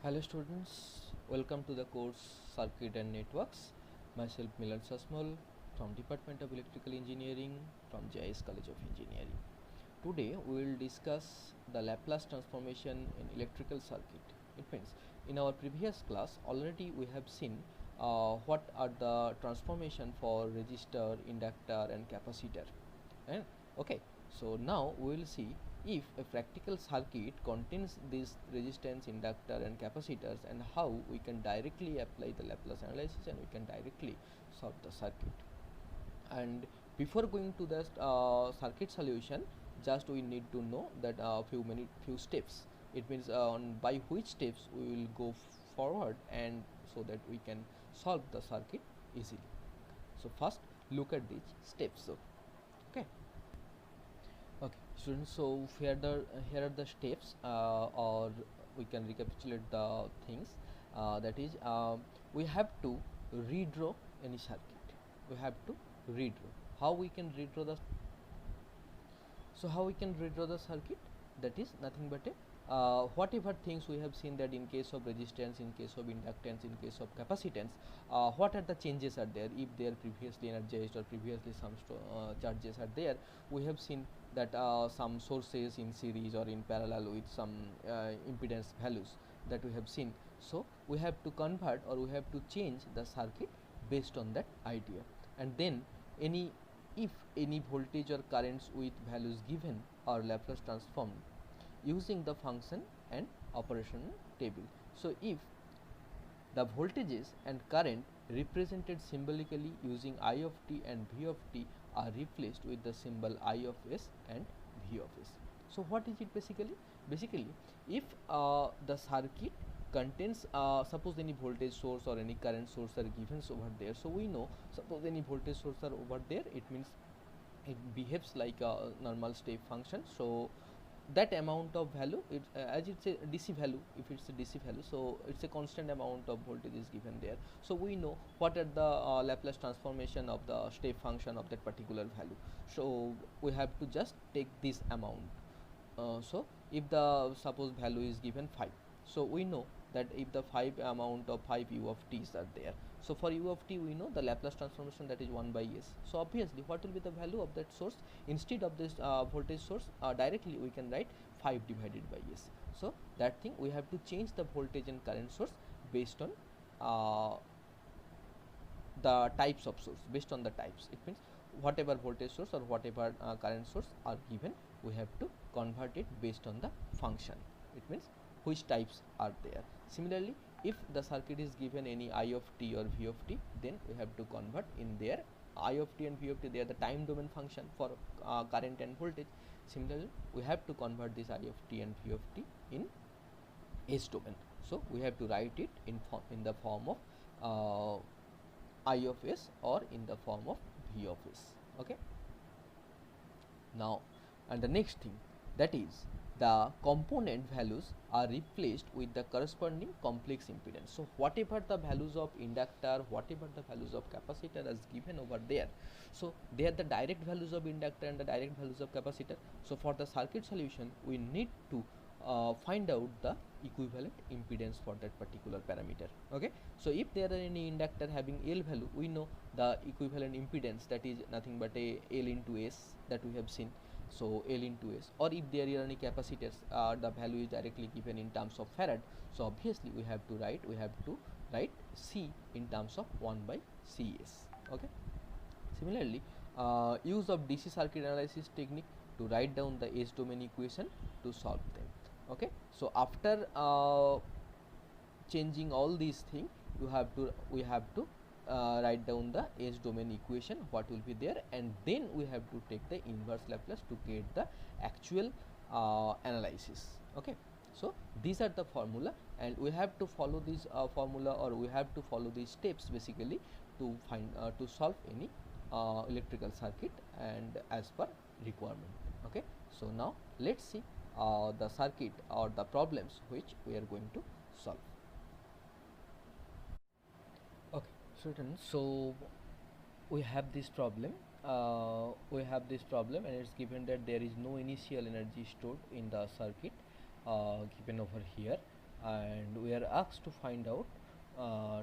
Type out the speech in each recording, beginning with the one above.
Hello students, welcome to the course Circuit and Networks. Myself Milan Sasmal from Department of Electrical Engineering from JIS College of Engineering. Today we will discuss the Laplace transformation in electrical circuit. It means in our previous class already we have seen what are the transformation for resistor, inductor and capacitor. And okay, so now we will see if a practical circuit contains these resistance, inductor and capacitors, and how we can directly apply the Laplace analysis and we can directly solve the circuit. And before going to the circuit solution, just we need to know that few steps. It means by which steps we will go forward, and so that we can solve the circuit easily. So first look at these steps. So okay, students, so here are the steps, or we can recapitulate the things. That is, we have to redraw any circuit. We have to redraw. How we can redraw the? So how we can redraw the circuit? That is nothing but a whatever things we have seen, that in case of resistance, in case of inductance, in case of capacitance, what are the changes are there if they are previously energized or previously some charges are there. We have seen that some sources in series or in parallel with some impedance values that we have seen. So we have to convert, or we have to change the circuit based on that idea, and then if any voltage or currents with values given are Laplace transformed using the function and operation table. So if the voltages and current represented symbolically using I of t and V of t are replaced with the symbol I of s and V of s. So what is it basically? Basically, if the circuit contains suppose any voltage source or any current source are given over there, so we know, suppose any voltage source are over there, it means it behaves like a normal step function. So that amount of value, it as it's a DC value, if it's a DC value, so it's a constant amount of voltage is given there. So we know what are the Laplace transformation of the step function of that particular value. So we have to just take this amount. So if the suppose value is given 5, so we know that if the 5 amount of 5 u of t's are there, so for u of t we know the Laplace transformation, that is 1 by s. So obviously what will be the value of that source? Instead of this voltage source, directly we can write 5 divided by s. So that thing, we have to change the voltage and current source based on the types of source, based on the types. It means whatever voltage source or whatever current source are given, we have to convert it based on the function. It means which types are there. Similarly, if the circuit is given any I of t or V of t, then we have to convert in there I of t and V of t, they are the time domain function for current and voltage. Similarly, we have to convert this I of t and V of t in S domain. So we have to write it in the form of I of s or in the form of V of s. Okay. Now, and the next thing, that is the component values are replaced with the corresponding complex impedance. So whatever the values of inductor, whatever the values of capacitor is given over there, so they are the direct values of inductor and the direct values of capacitor. So for the circuit solution, we need to find out the equivalent impedance for that particular parameter. Okay, so if there are any inductor having L value, we know the equivalent impedance, that is nothing but a L into S, that we have seen. So L into S, or if there are any capacitors, the value is directly given in terms of farad. So obviously we have to write C in terms of 1 by Cs. Okay. Similarly, use of DC circuit analysis technique to write down the S domain equation to solve them. Okay, so after changing all these things, we have to write down the S domain equation, what will be there, and then we have to take the inverse Laplace to get the actual analysis. Okay, so these are the formula, and we have to follow this formula, or we have to follow these steps basically to find to solve any electrical circuit and as per requirement. Okay, so now let's see the circuit or the problems which we are going to solve. Okay, students, so we have this problem. And it's given that there is no initial energy stored in the circuit given over here. and we are asked to find out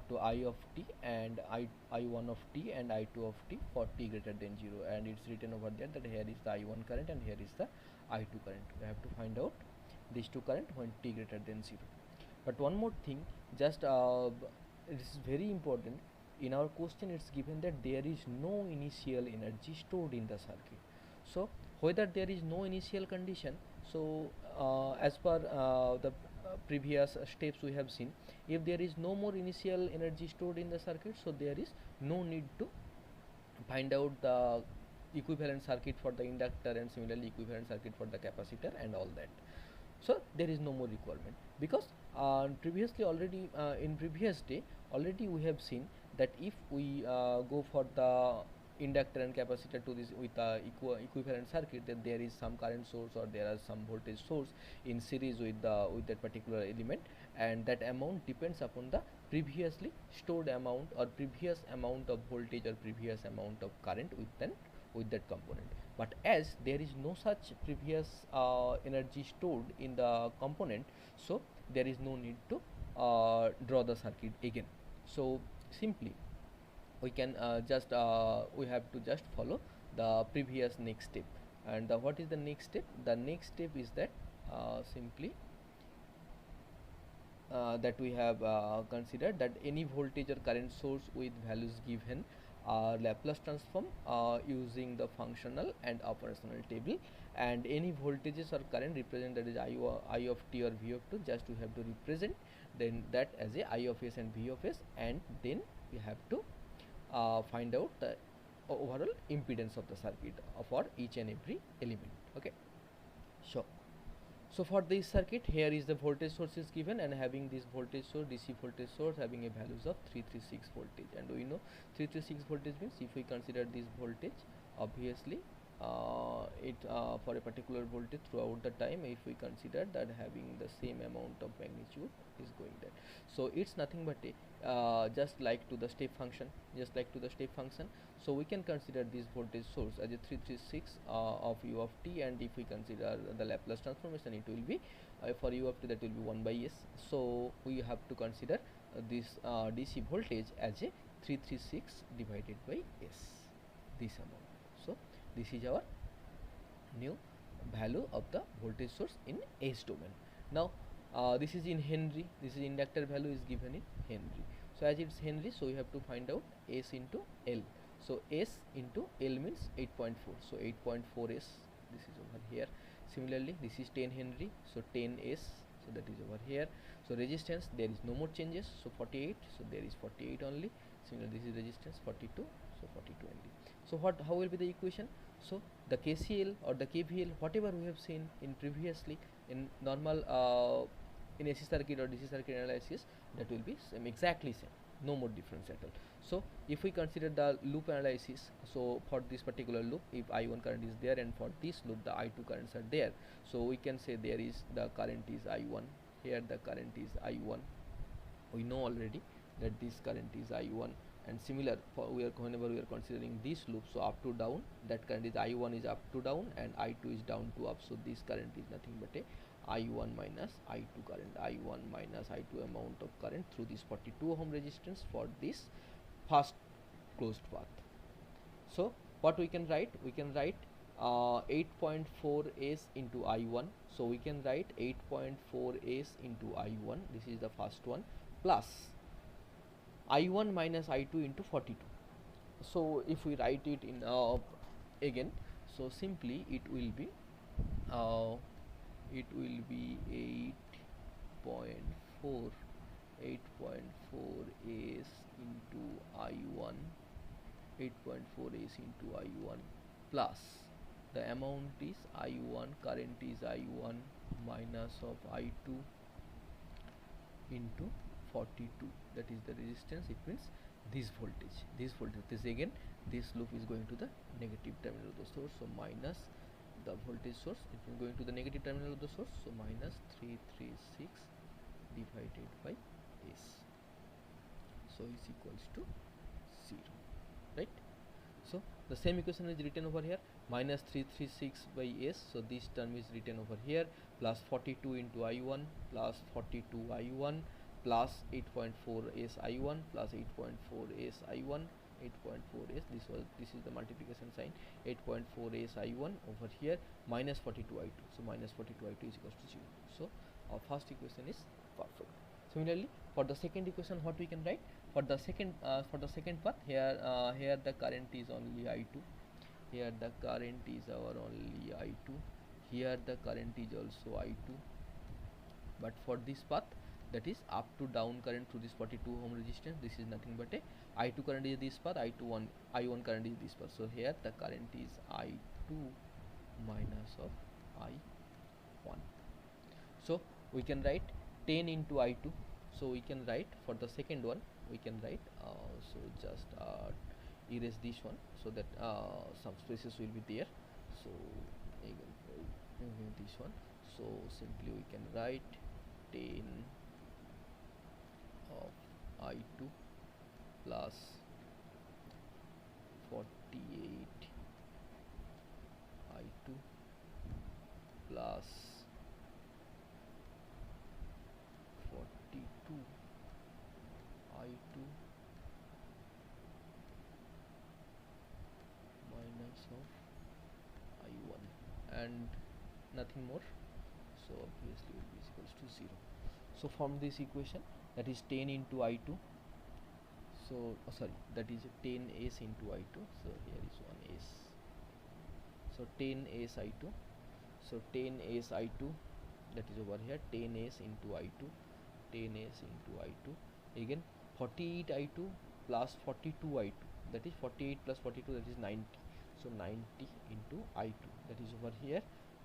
to I of t and I1 of t and I2 of t for t greater than 0, and it's written over there that here is the I1 current and here is the I2 current. We have to find out these two current when t greater than 0. But one more thing, just it is very important. In our question it's given that there is no initial energy stored in the circuit. So whether there is no initial condition, so as per the previous steps we have seen, if there is no more initial energy stored in the circuit, so there is no need to find out the equivalent circuit for the inductor and similarly equivalent circuit for the capacitor and all that. So there is no more requirement, because previously already in previous day already we have seen that if we go for the inductor and capacitor to this with the equivalent circuit, then there is some current source or there are some voltage source in series with that particular element, and that amount depends upon the previously stored amount or previous amount of voltage or previous amount of current with that component. But as there is no such previous energy stored in the component, so there is no need to draw the circuit again. So simply we can we have to just follow the previous next step. And what is the next step? The next step is that simply that we have considered that any voltage or current source with values given are Laplace transform using the functional and operational table, and any voltages or current represent, that is I of t or V of t, just we have to represent then that as a I of s and V of s, and then we have to find out the overall impedance of the circuit for each and every element. Okay, so for this circuit, here is the voltage source is given, and having this voltage source, DC voltage source, having a values of 336 voltage, and we know 336 voltage means if we consider this voltage, obviously it for a particular voltage throughout the time, if we consider that having the same amount of magnitude is going there, so it's nothing but a just like to the step function, so we can consider this voltage source as a 336 of u of t, and if we consider the Laplace transformation, it will be for u of t, that will be 1 by s. So we have to consider this DC voltage as a 336 divided by s, this amount. So this is our new value of the voltage source in S domain. Now this is in Henry, this is inductor value is given in Henry. So as it's Henry, so you have to find out S into L. So S into L means 8.4. So 8.4 S, this is over here. Similarly, this is 10 Henry, so 10 S, so that is over here. So resistance, there is no more changes, so 48, so there is 48 only. Similarly, this is resistance 42, so 42 only. So how will be the equation? So the KCL or the KVL, whatever we have seen in previously in normal in AC circuit or DC circuit analysis, that will be exactly same, no more difference at all. So if we consider the loop analysis, so for this particular loop, if I1 current is there and for this loop the I2 currents are there, so we can say there is the current is I1, here the current is I1, we know already that this current is I1, and similar for whenever we are considering this loop, so up to down, that current is I1 is up to down and I2 is down to up, so this current is nothing but a I1 minus I2 current, I1 minus I2 amount of current through this 42 ohm resistance for this first closed path. So what we can write? We can write 8.4 S into I1, so we can write 8.4 S into I1, this is the first one, plus I1 minus I2 into 42. So if we write it in again, so simply it will be 8.4 S into I1, 8.4 S into I1 plus the amount is I1, current is I1 minus of I2 into 42, that is the resistance, it means this voltage, this again, this loop is going to the negative terminal of the source, so minus the voltage source, it is going to the negative terminal of the source, so minus 336 divided by S, so is equals to 0, right? So the same equation is written over here. minus 336 by s, so this term is written over here, plus 42 into I1 plus 42 I1 plus 8.4 s I1 plus 8.4 s I1, 8.4 s, this is the multiplication sign, 8.4 s I1 over here minus 42 I2, so minus 42 I2 is equals to 0. So our first equation is perfect. Similarly, for the second equation, what we can write? For the second part, here the current is only I2, here the current is our only I2, here the current is also I2, but for this path, that is up to down current through this 42 ohm resistance, this is nothing but a I2 current is this path, I1 current is this path. So here the current is I2 minus of I1. So we can write 10 into I2. So we can write for the second one, we can write, so just erase this one, so that some spaces will be there. So again this one, so simply we can write 10 of I2 plus 48 I2 plus 42 I2 minus of I1 and nothing more, so obviously will be equals to 0. So from this equation, that is 10 into I2, so that is 10 s into I2, so here is 1 s, so 10 s I2, so 10 s I2, that is over here 10 s into I2, 10 s into I2, again 48 I2 plus 42 I2, that is 48 plus 42, that is 90, so 90 into I2, that is over here,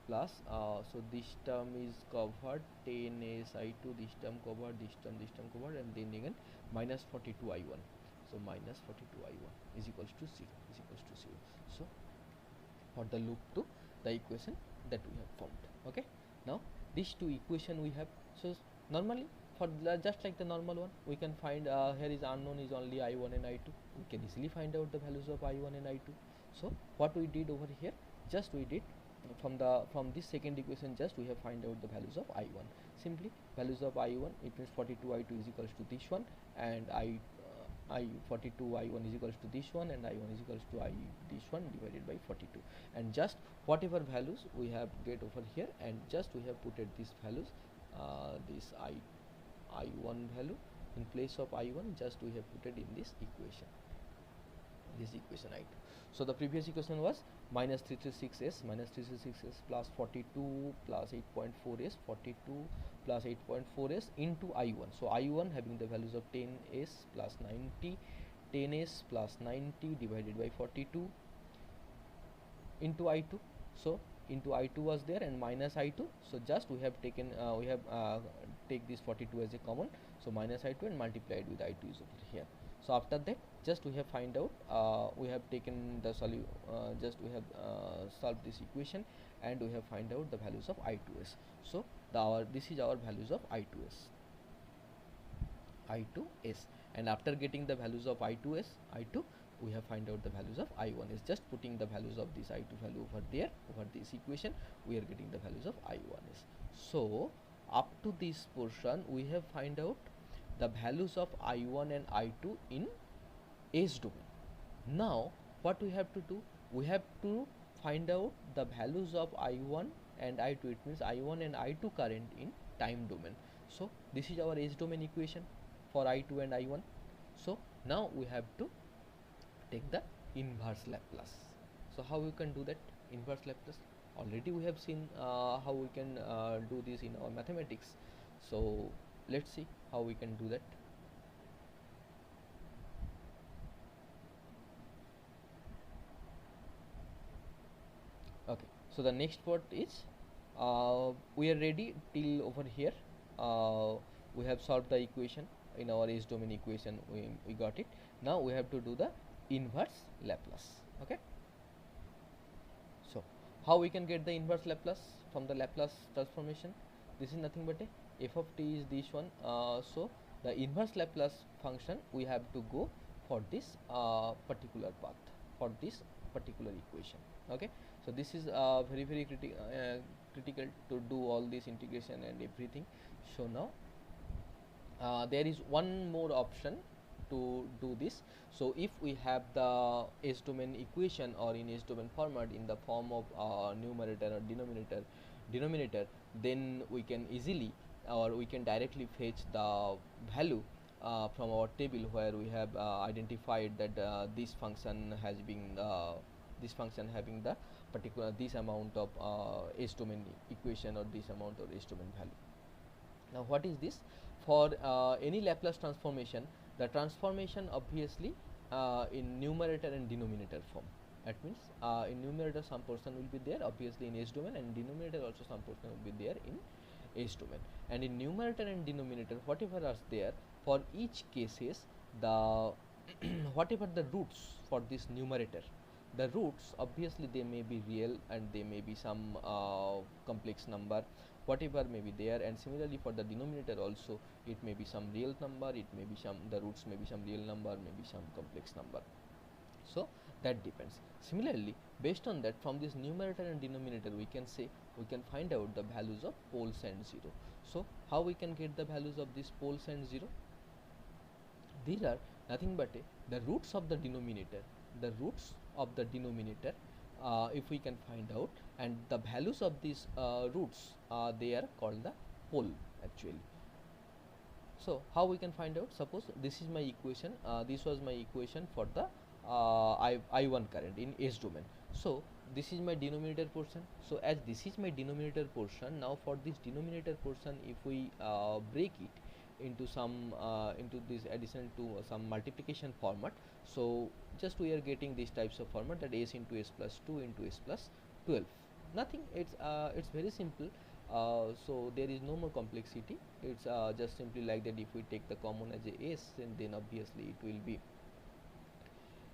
plus so this term is covered, 10 s I2, this term covered, this term covered, and then again minus 42 I1, so minus 42 I1 is equals to 0, so for the loop 2, the equation that we have found. Okay, now these two equation we have, so normally for just like the normal one, we can find here is unknown is only I1 and I2, we can easily find out the values of I1 and I2. So what we did over here, just we did from this second equation, just we have find out the values of I1. Simply values of I1, it means 42 I2 is equals to this one, and I42 I1 is equals to this one, and I1 is equals to this one divided by 42, and just whatever values we have get over here, and just we have put these values, this I1 value in place of I1, just we have put it in this equation, I2. So the previous equation was minus 336s plus 42 plus 8.4s, 42 plus 8.4s into I1. So I1 having the values of 10s plus 90, 10s plus 90 divided by 42 into I2. So into I2 was there and minus I2. So just we have taken take this 42 as a common. So minus I2 and multiplied with I2 is over here. So after that, just we have find out, we have taken the just we have solved this equation, and we have find out the values of I2s. So this is our values of I2s, and after getting the values of I2s, I2, we have find out the values of I1 is, just putting the values of this I2 value over there, over this equation, we are getting the values of I1 is. So up to this portion, we have find out the values of I1 and I2 in S domain. Now what we have to do, we have to find out the values of I1 and I2, it means I1 and I2 current in time domain. So this is our S domain equation for I2 and I1. So now we have to take the inverse Laplace. So how we can do that inverse Laplace? Already we have seen how we can do this in our mathematics. So let's see how we can do that. Okay, so the next part is we are ready till over here. We have solved the equation in our S domain equation, we got it. Now we have to do the inverse Laplace. Okay, so how we can get the inverse Laplace from the Laplace transformation? This is nothing but a f of t is this one. So the inverse Laplace function we have to go for this particular path, for this particular equation. Okay, So this is very critical to do all this integration and everything. So now there is one more option to do this. So if we have the S domain equation or in S domain format in the form of numerator or denominator, then we can easily or we can directly fetch the value from our table where we have identified that this function has been this function having the particular this amount of S domain equation or this amount of S domain value. Now what is this? For any Laplace transformation, the transformation obviously in numerator and denominator form. That means in numerator some portion will be there obviously in S domain, and denominator also some portion will be there in S domain. And in numerator and denominator, whatever are there, for each cases the whatever the roots for this numerator, the roots obviously they may be real and they may be some complex number, whatever may be there. And similarly for the denominator also, it may be some real number, it may be some, the roots may be some real number, maybe some complex number. So that depends. Similarly, based on that, from this numerator and denominator we can say, we can find out the values of poles and 0. So how we can get the values of these poles and 0? These are nothing but the roots of the denominator, the roots of the denominator if we can find out, and the values of these roots they are called the pole actually. So how we can find out? Suppose this is my equation, this was my equation for the I1 current in S domain. So this is my denominator portion. So as this is my denominator portion, now for this denominator portion, if we break it into some into this addition to some multiplication format, so just we are getting these types of format, that S into S plus 2 into S plus 12. Nothing, it's very simple. So there is no more complexity. It's just simply like that. If we take the common as a S, and then obviously it will be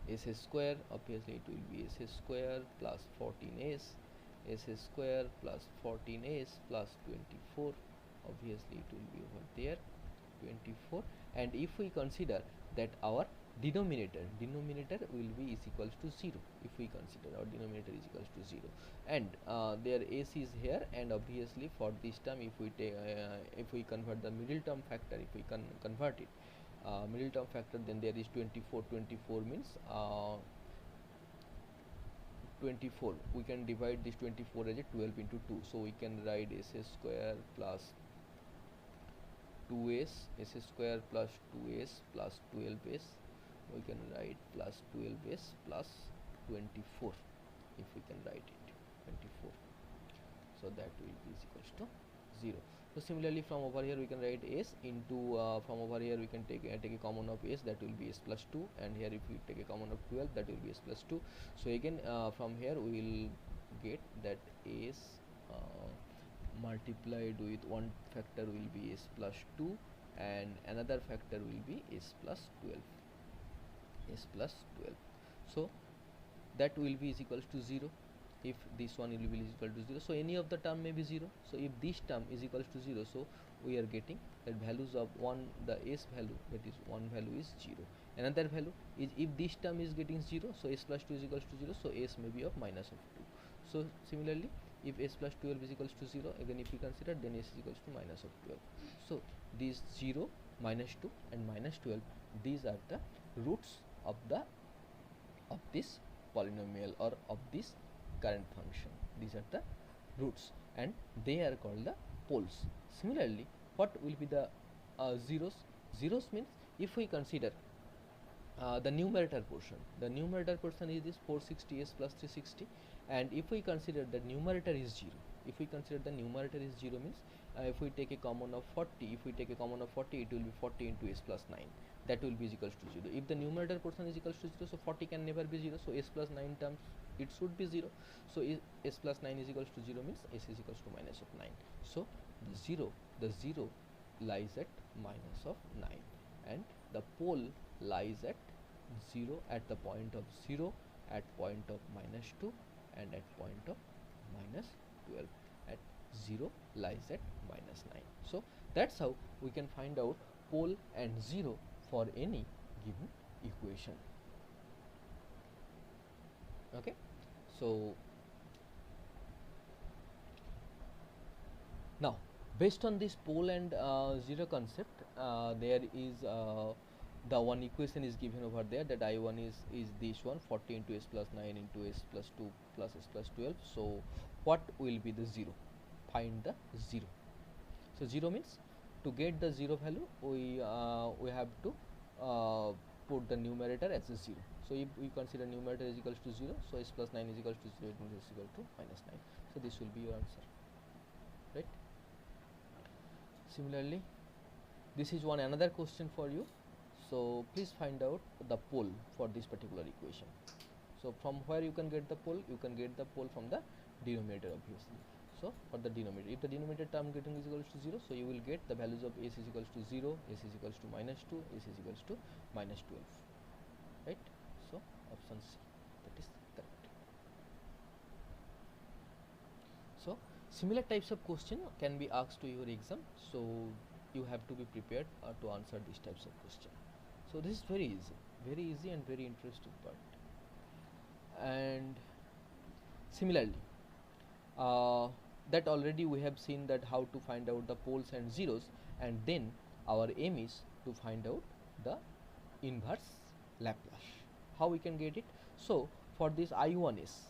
S square, obviously it will be S square plus 14s, S square plus 14s plus 24, obviously it will be over there 24. And if we consider that our denominator will be is equals to 0, if we consider our denominator is equals to 0, and their S is here, and obviously for this term if we take if we convert the middle term factor, if we convert it middle term factor, then there is 24 means 24, we can divide this 24 as a 12 into 2, so we can write S square plus 2s, S square plus 2s plus 12s, we can write plus 12s plus 24, if we can write it 24, so that will be is equals to 0. So similarly from over here we can write S into from over here we can take a common of S, that will be S plus 2, and here if we take a common of 12, that will be S plus 2. So again from here we will get that S multiplied with one factor will be S plus 2 and another factor will be S plus 12, S plus 12. So that will be is equals to 0 if this one will be is equal to 0. So any of the term may be 0. So if this term is equals to 0, so we are getting that values of one, the S value, that is one value is 0. Another value is if this term is getting 0, so S plus 2 is equals to 0, so S may be of minus of 2. So similarly if S plus 12 is equals to 0, again if we consider, then S is equals to minus of 12. So these 0, minus 2 and minus 12, these are the roots of this polynomial or of this current function. These are the roots and they are called the poles. Similarly, what will be the zeros? Zeros means if we consider the numerator portion, the numerator portion is this 460s plus 360, and if we consider the numerator is 0, if we consider the numerator is 0 means if we take a common of 40, if we take a common of 40, it will be 40 into S plus 9, that will be equals to 0. If the numerator portion is equals to 0, so 40 can never be 0, so S plus 9 terms it should be 0. So S plus 9 is equals to 0 means S is equals to minus of 9. So the 0 lies at minus of 9, and the pole lies at 0 at the point of 0, at point of minus 2, and at point of minus 12. At 0 lies at minus 9. So that's how we can find out pole and 0 for any given equation. Okay, so Now, based on this pole and zero concept, there is the one equation is given over there, that I1 is this one, 40 into s plus 9 into s plus 2 plus s plus 12. So what will be the zero? Find the zero. So 0 means, to get the zero value, we have to put the numerator as a 0. So if we consider numerator is equals to 0, so s plus 9 is equals to 0, it means is equal to minus 9. So this will be your answer, right? Similarly, this is one another question for you. So please find out the pole for this particular equation. So from where you can get the pole? You can get the pole from the denominator, obviously. So for the denominator, if the denominator term getting is equals to 0, so you will get the values of s is equals to 0, s is equals to minus 2, s is equals to minus 12, right? So option C, that is correct. So similar types of question can be asked to your exam, so you have to be prepared to answer these types of question. So this is very easy and very interesting part. And similarly, that already we have seen that how to find out the poles and zeros, and then our aim is to find out the inverse Laplace. How we can get it? So for this I1s,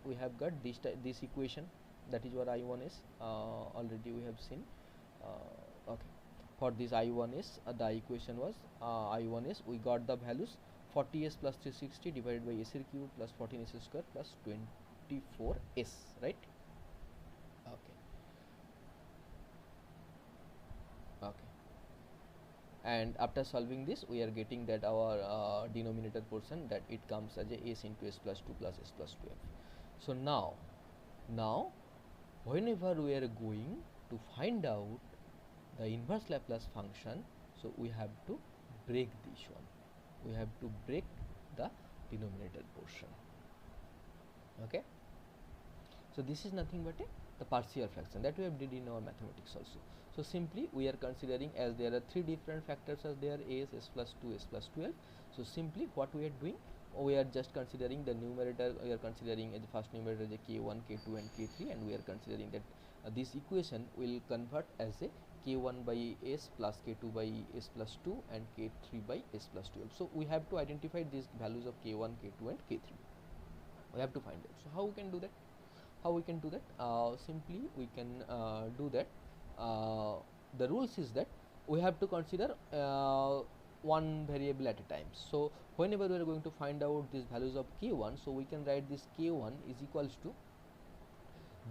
we have got this equation, that is what I1 is, already we have seen. Okay, for this I1s, the equation was I1s, we got the values 40s plus 360 divided by s cube plus 14s square plus 24s, right? Okay, okay. And after solving this, we are getting that our denominator portion, that it comes as a s into s plus 2 plus s plus 12. So now whenever we are going to find out the inverse Laplace function, so we have to break this one, we have to break the denominator portion. Okay, so this is nothing but the partial fraction that we have did in our mathematics also. So simply we are considering, as there are three different factors as there, s, s plus 2, s plus 12. So simply what we are doing, we are just considering the numerator, we are considering the first numerator as a k1, k2 and k3, and we are considering that this equation will convert as a k1 by s plus k2 by s plus 2 and k3 by s plus 12. So we have to identify these values of k1, k2 and k3. We have to find it. So how we can do that? Simply we can do that. The rules is that we have to consider one variable at a time. So whenever we are going to find out these values of k1, so we can write this k1 is equals to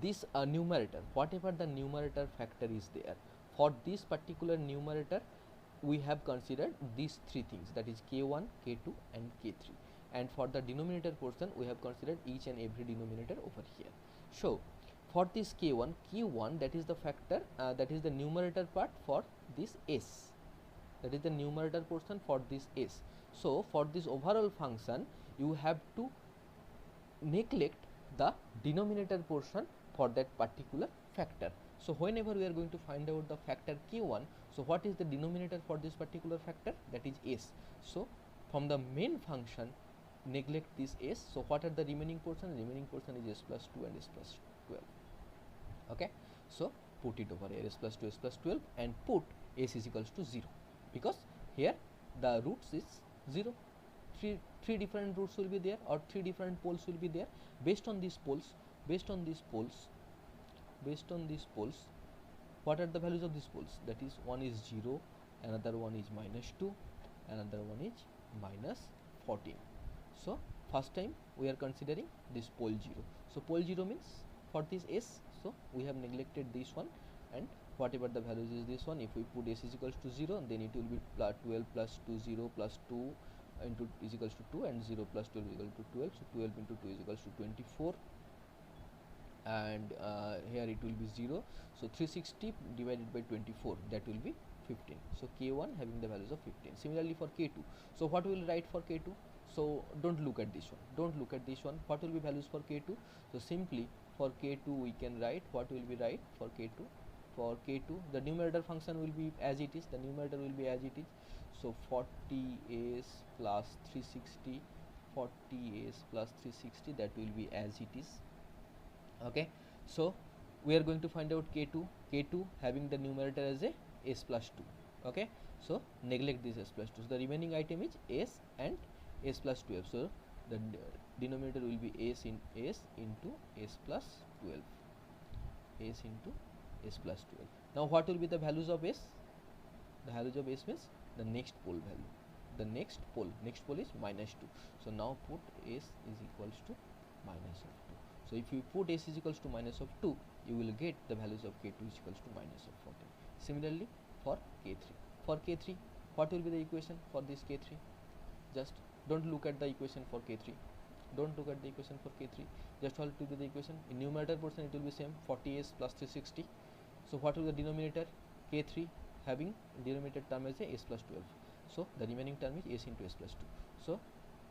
this numerator, whatever the numerator factor is there. For this particular numerator, we have considered these three things, that is k1, k2 and k3, and for the denominator portion we have considered each and every denominator over here. So for this k1, that is the factor, that is the numerator part for this s, that is the numerator portion for this s. So for this overall function, you have to neglect the denominator portion for that particular factor. So whenever we are going to find out the factor k1, so what is the denominator for this particular factor? That is s. So from the main function, neglect this s. So what are the remaining portion? Remaining portion is s plus 2 and s plus 12. Okay, so put it over here, s plus 2, s plus 12, and put s is equals to 0, because here the roots is 0. Three different roots will be there, or three different poles will be there. Based on these poles, what are the values of these poles? That is, one is 0, another one is minus 2, another one is minus 14. So first time we are considering this pole 0. So pole 0 means for this s, so we have neglected this one, and whatever the values is this one, if we put s is equals to 0, then it will be 12 plus 2, 0 plus 2 into is equals to 2, and 0 plus 12 is equal to 12. So 12 into 2 is equals to 24, and here it will be 0. So 360 divided by 24, that will be 15. So k1 having the values of 15. Similarly for k2, so what we will write for k2? So don't look at this one, what will be values for k2? So simply for k2 we can write, what will be write for k2? For k2, the numerator function will be as it is, so 40s plus 360, that will be as it is. Okay, so we are going to find out k2 having the numerator as a s plus 2. Okay, so neglect this s plus 2. So the remaining item is s and s plus 12. So the denominator will be s into s plus 12, s into s plus 12. Now what will be the values of s? The values of s means the next pole value. The next pole is minus 2. So now put s is equals to minus of 2. So if you put s is equals to minus of 2, you will get the values of k2 is equals to minus of 14. Similarly for k3. For k3, what will be the equation for this k3? Just don't look at the equation for k3. Don't look at the equation for k3. Just what will be the equation? In numerator portion it will be same, 40s plus 360. So what will be the denominator? K3 having denominator term as a s plus 12. So the remaining term is s into s plus 2. So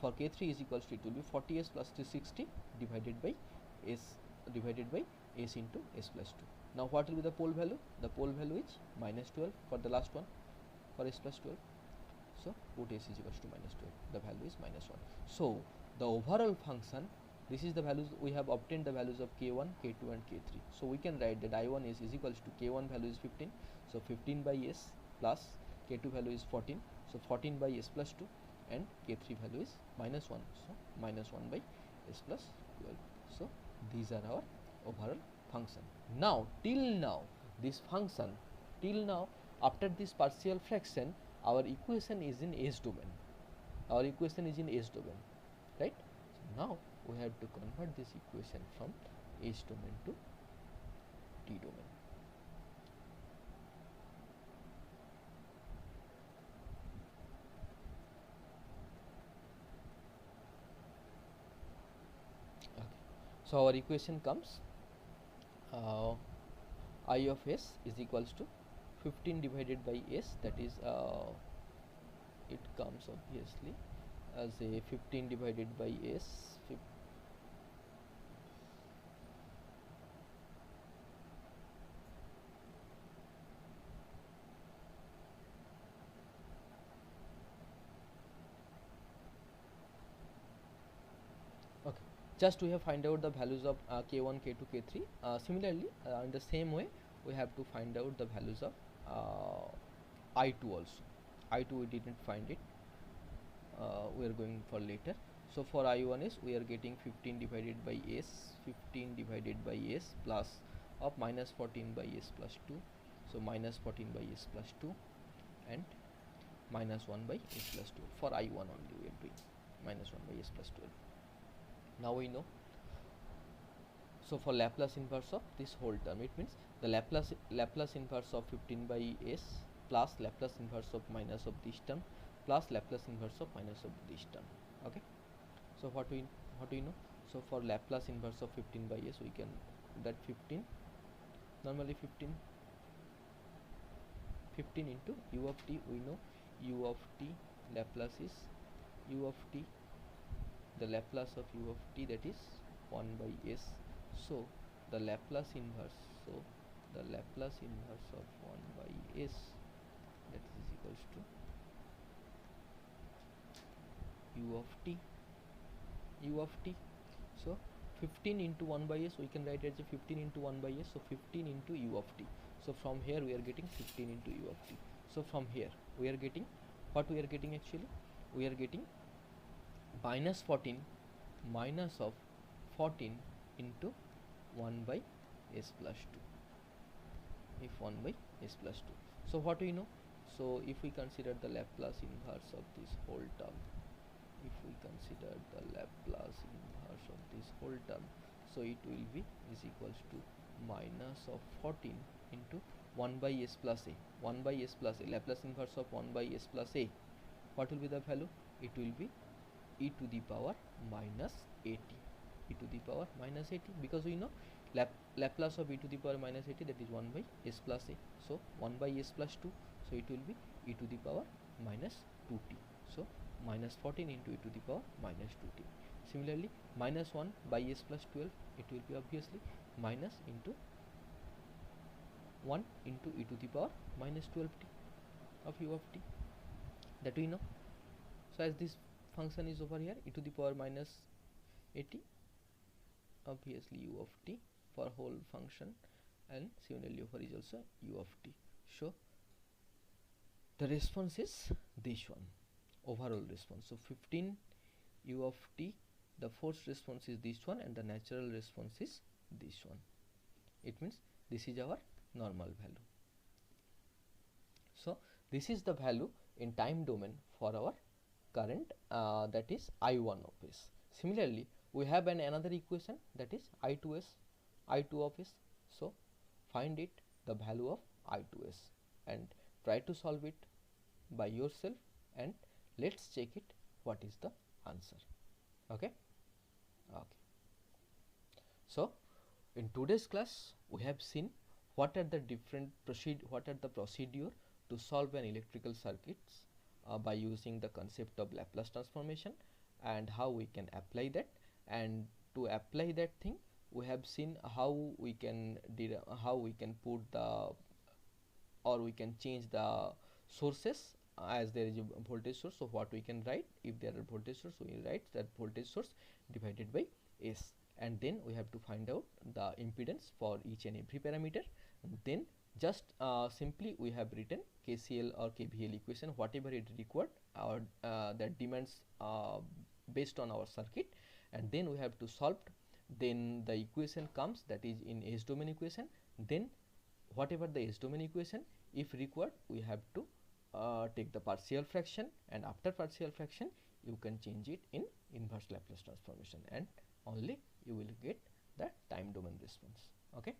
for k3 is equals to, it will be 40s plus 360 divided by s into s plus 2. Now what will be the pole value? The pole value is minus 12 for the last one, for s plus 12. So put s is equals to minus 12. The value is minus 1. So the overall function, this is the values we have obtained, the values of k1, k2 and k3. So we can write that I1 is equals to k1 value is 15. So 15 by s plus k2 value is 14. So 14 by s plus 2 and k3 value is minus 1. So minus 1 by s plus 12. So these are our overall function. Now till now this function, till now after this partial fraction, our equation is in s domain. Our equation is in s domain, right? So now we have to convert this equation from s domain to t domain. Okay. So our equation comes I of s is equals to 15 divided by s, that is it comes obviously as a 15 divided by s. Okay, just we have find out the values of k1, k2, k3. Similarly, in the same way, we have to find out the values of I2 also. I2 we didn't find it. We are going for later. So for I1 is we are getting 15 divided by s, 15 divided by s plus of minus 14 by s plus 2. So minus 14 by s plus 2 and minus 1 by s plus 2. For I1 only we are doing minus 1 by s plus 12. Now we know. So for Laplace inverse of this whole term, it means the Laplace inverse of 15 by s plus Laplace inverse of minus of this term plus Laplace inverse of minus of this term. Okay. So what do you know? So for Laplace inverse of 15 by s, we can that 15 normally 15 into u of t. We know u of t Laplace is u of t, the Laplace of u of t, that is 1 by s. So the Laplace inverse, so the Laplace inverse of 1 by s, that is equals to u of t. So 15 into 1 by s, we can write it as 15 into 1 by s. So 15 into u of t. So from here we are getting 15 into u of t. So from here we are getting what we are getting actually? We are getting minus 14 minus of 14 into 1 by s plus 2. If 1 by s plus 2. So what we know? So if we consider the Laplace inverse of this whole term, so it will be is equals to minus of 14 into 1 by s plus a. 1 by s plus a, Laplace inverse of 1 by s plus a. What will be the value? It will be e to the power minus 80. E to the power minus 80, because we know Laplace of e to the power minus 80, that is 1 by s plus a. So 1 by s plus 2. So it will be e to the power minus 2t. So minus 14 into e to the power minus 2t. Similarly, minus 1 by s plus 12, it will be obviously minus into 1 into e to the power minus 12t of u of t, that we know. So as this function is over here, e to the power minus 80, obviously u of t for whole function and similarly over is also u of t. So the response is this one, overall response. So 15 u of t, the forced response is this one, and the natural response is this one. It means this is our normal value. So this is the value in time domain for our current, that is I1 of s. Similarly, we have another equation, that is I2s, I2 of s. So find it, the value of I2s, and try to solve it by yourself, and let's check it what is the answer. Okay. Okay. So in today's class we have seen what are the procedure to solve an electrical circuits by using the concept of Laplace transformation, and how we can apply that. And to apply that thing, we have seen how we can put the, or we can change the sources, as there is a voltage source. So what we can write, if there are voltage source, we write that voltage source divided by S, and then we have to find out the impedance for each and every parameter. And then just simply we have written KCL or KVL equation, whatever it required, or that demands based on our circuit, and then we have to solve. Then the equation comes, that is in S domain equation. Then whatever the S domain equation, if required, we have to take the partial fraction, and after partial fraction you can change it in inverse Laplace transformation, and only you will get the time domain response. Okay.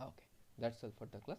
Okay, that's all for the class.